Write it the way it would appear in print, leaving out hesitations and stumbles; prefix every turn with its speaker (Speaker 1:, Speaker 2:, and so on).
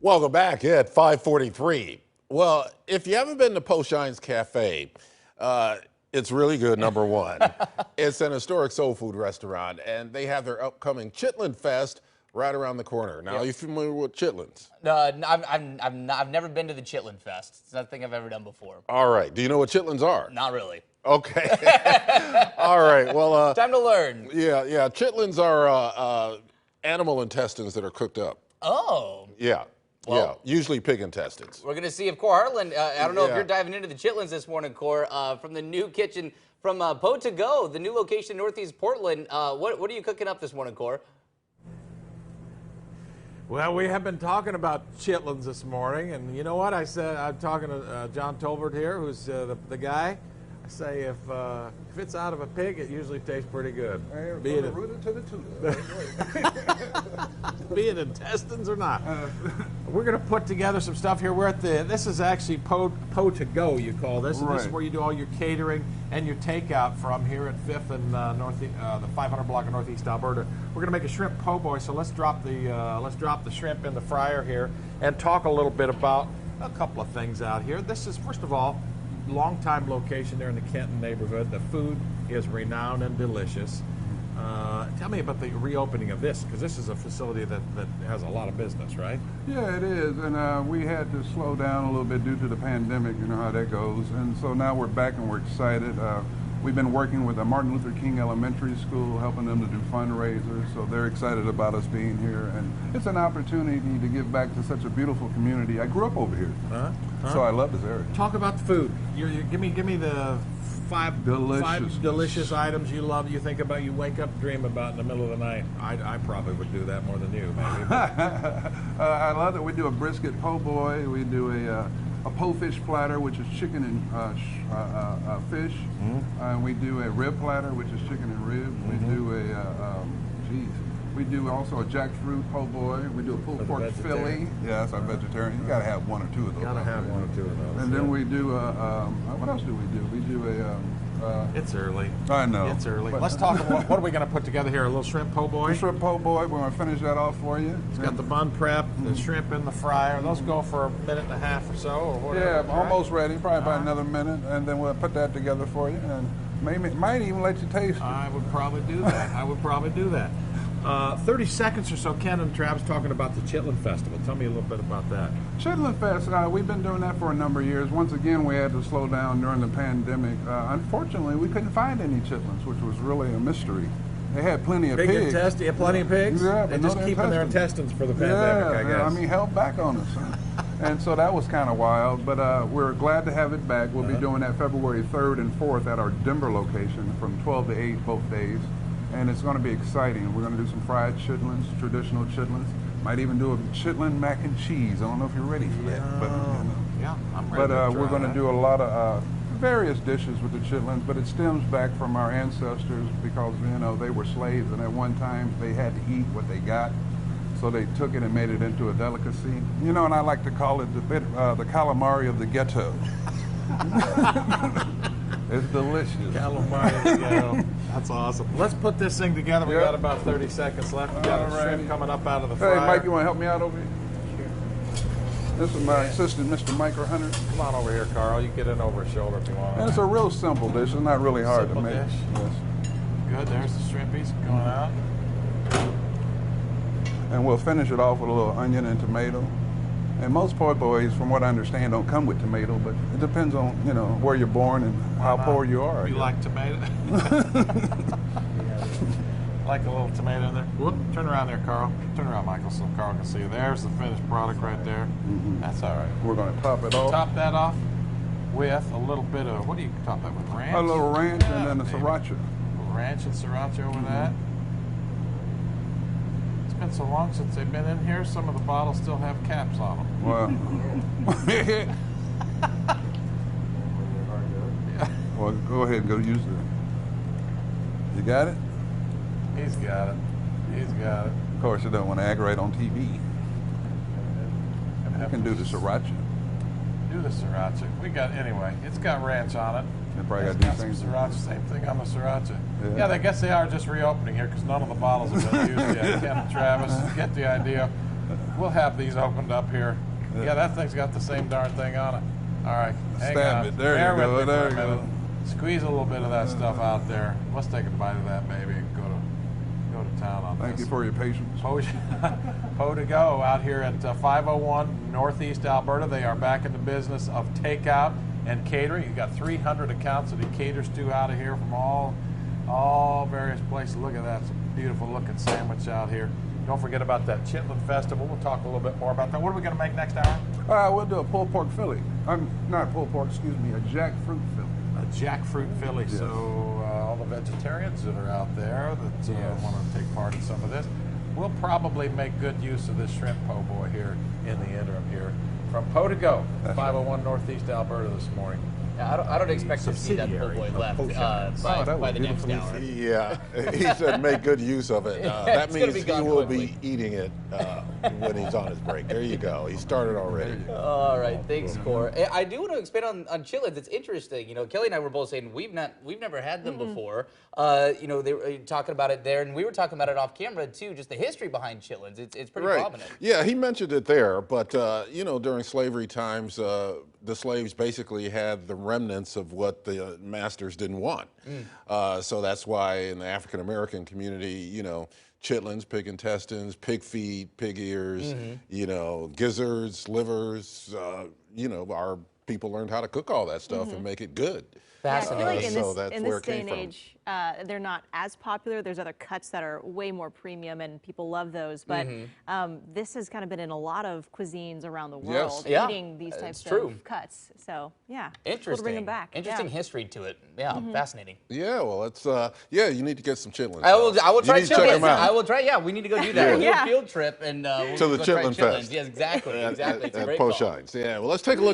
Speaker 1: Welcome back at 5:43. Well, if you haven't been to Poshine's Cafe, it's really good, number one. It's an historic soul food restaurant, and they have their upcoming Chitlin Fest right around the corner. Now, are you familiar with Chitlins?
Speaker 2: I've never been to the Chitlin Fest. It's nothing I've ever done before.
Speaker 1: All right. Do you know what Chitlins are?
Speaker 2: Not really.
Speaker 1: Okay. All right. Well,
Speaker 2: time to learn.
Speaker 1: Yeah. Chitlins are animal intestines that are cooked up.
Speaker 2: Oh.
Speaker 1: Yeah.
Speaker 2: Well,
Speaker 1: yeah. Usually pig intestines.
Speaker 2: We're gonna see if Core Heartland. I don't know if you're diving into the Chitlins this morning, Core, from the new kitchen from Po to Go, the new location in Northeast Portland. What are you cooking up this morning, Core?
Speaker 3: Well, we have been talking about chitlins this morning, and you know what? I'm talking to John Tolbert here, who's the guy. I say if it's out of a pig, it usually tastes pretty good. Be it intestines or not. We're going to put together some stuff here. We're at this is actually Po to Go, you call this. And this is where you do all your catering and your takeout from here at 5th and the 500 block of Northeast Alberta. We're going to make a shrimp po' boy, so let's drop the shrimp in the fryer here and talk a little bit about a couple of things out here. This is, first of all, long-time location there in the Kenton neighborhood. The food is renowned and delicious. Tell me about the reopening of this, because this is a facility that has a lot of business, right?
Speaker 4: Yeah, it is, and we had to slow down a little bit due to the pandemic, you know how that goes, and so now we're back and we're excited. We've been working with Martin Luther King Elementary School, helping them to do fundraisers, so they're excited about us being here, and it's an opportunity to give back to such a beautiful community. I grew up over here, so I love this area.
Speaker 3: Talk about the food. Give me the five delicious items you love, you think about, you wake up, dream about in the middle of the night. I probably would do that more than you, maybe.
Speaker 4: I love that we do a brisket po' boy, we do a po' fish platter, which is chicken and fish, and we do a rib platter, which is chicken and ribs. We do we do also a jackfruit po' boy. We do a pulled pork Philly. Yeah, that's our vegetarian. You gotta have one or two of those.
Speaker 3: Gotta have one or two of those.
Speaker 4: And then we do what else do we do? We do
Speaker 3: it's early.
Speaker 4: I know.
Speaker 3: It's early. Let's talk about what are we going to put together here? A little shrimp po' boy?
Speaker 4: A shrimp po' boy. We're going to finish that off for you.
Speaker 3: It's got the bun prep, the shrimp in the fryer. Those go for a minute and a half or so, or whatever.
Speaker 4: Yeah, almost ready. Probably about another minute, and then we'll put that together for you, and might even let you taste it.
Speaker 3: I would probably do that. 30 seconds or so, Ken and Travis talking about the Chitlin Festival. Tell me a little bit about that.
Speaker 4: Chitlin Fest, we've been doing that for a number of years. Once again, we had to slow down during the pandemic. Unfortunately, we couldn't find any chitlins, which was really a mystery. They had plenty of pigs.
Speaker 3: Plenty of pigs?
Speaker 4: Yeah,
Speaker 3: They're just keeping their intestines for the pandemic, I guess.
Speaker 4: I mean, held back on us. And so that was kind of wild, but we're glad to have it back. We'll be doing that February 3rd and 4th at our Denver location from 12 to 8 both days. And it's going to be exciting. We're going to do some fried chitlins, traditional chitlins. Might even do a chitlin mac and cheese. I don't know if you're ready for that, but
Speaker 3: yeah, I'm ready.
Speaker 4: But we're going to do a lot of various dishes with the chitlins. But it stems back from our ancestors because they were slaves, and at one time they had to eat what they got, so they took it and made it into a delicacy. And I like to call it the calamari of the ghetto. It's delicious.
Speaker 3: Calamari. That's awesome. Let's put this thing together. We got about 30 seconds left. We got a shrimp coming up out of the fryer.
Speaker 4: Hey, Mike, you want to help me out over here? This is my assistant, Mr. Mike Hunter.
Speaker 3: Come on over here, Carl. You get in over his shoulder if you want.
Speaker 4: And it's a real simple dish. It's not really hard to make.
Speaker 3: Dish.
Speaker 4: Yes.
Speaker 3: Good. There's the shrimpies going out.
Speaker 4: And we'll finish it off with a little onion and tomato. And most po' boys, from what I understand, don't come with tomato, but it depends on, where you're born and how poor you are.
Speaker 3: You like tomato? Like a little tomato in there? Whoop, turn around there, Carl. Turn around, Michael, so Carl can see you. There's the finished product right there. That's all right.
Speaker 4: We're going to top it off.
Speaker 3: Top that off with a little bit of, what do you top that with, ranch?
Speaker 4: A little ranch and then the sriracha.
Speaker 3: A little ranch and sriracha over that. It's been so long since they've been in here, some of the bottles still have caps on them.
Speaker 4: Well, go ahead and go use it. You got it?
Speaker 3: He's got it.
Speaker 4: Of course, you don't want to act right on TV. You can do the sriracha.
Speaker 3: Do the sriracha. Anyway, it's got ranch on it.
Speaker 4: They probably
Speaker 3: It's
Speaker 4: got
Speaker 3: got
Speaker 4: these
Speaker 3: some
Speaker 4: things.
Speaker 3: sriracha, same thing on the sriracha.
Speaker 4: Yeah.
Speaker 3: I guess they are just reopening here because none of the bottles have been used yet. Ken and Travis, get the idea. We'll have these opened up here. Yeah, that thing's got the same darn thing on it. All right, hang
Speaker 4: Stab
Speaker 3: on.
Speaker 4: it. There
Speaker 3: Bear
Speaker 4: you
Speaker 3: with
Speaker 4: go.
Speaker 3: me for
Speaker 4: There
Speaker 3: a
Speaker 4: you
Speaker 3: minute.
Speaker 4: go.
Speaker 3: Squeeze a little bit of that stuff out there. Let's take a bite of that baby and go to town on
Speaker 4: Thank
Speaker 3: this.
Speaker 4: you for your patience.
Speaker 3: Po to go out here at 501 Northeast Alberta. They are back in the business of takeout and catering. You've got 300 accounts that he caters to out of here from all various places. Look at that, it's a beautiful looking sandwich out here. Don't forget about that Chitlin Festival. We'll talk a little bit more about that. What are we going to make next hour?
Speaker 4: We'll do a pulled pork Philly. Not pulled pork, excuse me, a jackfruit Philly.
Speaker 3: A jackfruit Philly.
Speaker 4: Yes.
Speaker 3: So all the vegetarians that are out there that want to take part in some of this, we'll probably make good use of this shrimp po' boy here in the interim here. From Po to Go, 501 Northeast Alberta this morning.
Speaker 2: Yeah, I don't expect to see that po'
Speaker 3: Subsidiary
Speaker 2: boy
Speaker 3: of
Speaker 2: left
Speaker 3: Poshines.
Speaker 2: by the next hour.
Speaker 1: Yeah, he said make good use of it. That
Speaker 2: It's gonna
Speaker 1: means
Speaker 2: be
Speaker 1: he
Speaker 2: gone
Speaker 1: will
Speaker 2: quickly.
Speaker 1: be eating it when he's on his break. There you go. He started already.
Speaker 2: All right, thanks, Core. I do want to expand on chitlins. It's interesting. You know, Kelly and I were both saying we've never had them before. You know, they were talking about it there, and we were talking about it off camera too. Just the history behind chitlins. It's pretty prominent.
Speaker 1: Yeah, he mentioned it there, but you know, during slavery times, the slaves basically had the remnants of what the masters didn't want. So that's why in the African American community, you know, chitlins, pig intestines, pig feet, pig ears, you know, gizzards, livers, you know, our people learned how to cook all that stuff and make it good.
Speaker 5: Yeah, I feel like
Speaker 1: So that's
Speaker 5: in
Speaker 1: where
Speaker 5: this
Speaker 1: it
Speaker 5: day
Speaker 1: came
Speaker 5: and
Speaker 1: from.
Speaker 5: age, they're not as popular. There's other cuts that are way more premium, and people love those. But this has kind of been in a lot of cuisines around the world,
Speaker 2: Yeah,
Speaker 5: eating these types
Speaker 2: true.
Speaker 5: of cuts. So yeah,
Speaker 2: Interesting.
Speaker 5: Cool to bring them back.
Speaker 2: Interesting
Speaker 5: Yeah.
Speaker 2: history to it. Yeah, fascinating.
Speaker 1: Yeah, well, it's yeah, you need to get some chitlins.
Speaker 2: I will try
Speaker 1: You need to check
Speaker 2: chitlins.
Speaker 1: them out.
Speaker 2: I will try. Yeah, we need to go do that. We'll do
Speaker 5: Yeah.
Speaker 2: a field trip and we'll
Speaker 1: To the
Speaker 2: go try
Speaker 1: Chitlin
Speaker 2: chitlins.
Speaker 1: Fest.
Speaker 2: Yes, exactly. Exactly. It's a
Speaker 1: At
Speaker 2: great
Speaker 1: Po
Speaker 2: call.
Speaker 1: Shines. Yeah, well, let's take a look.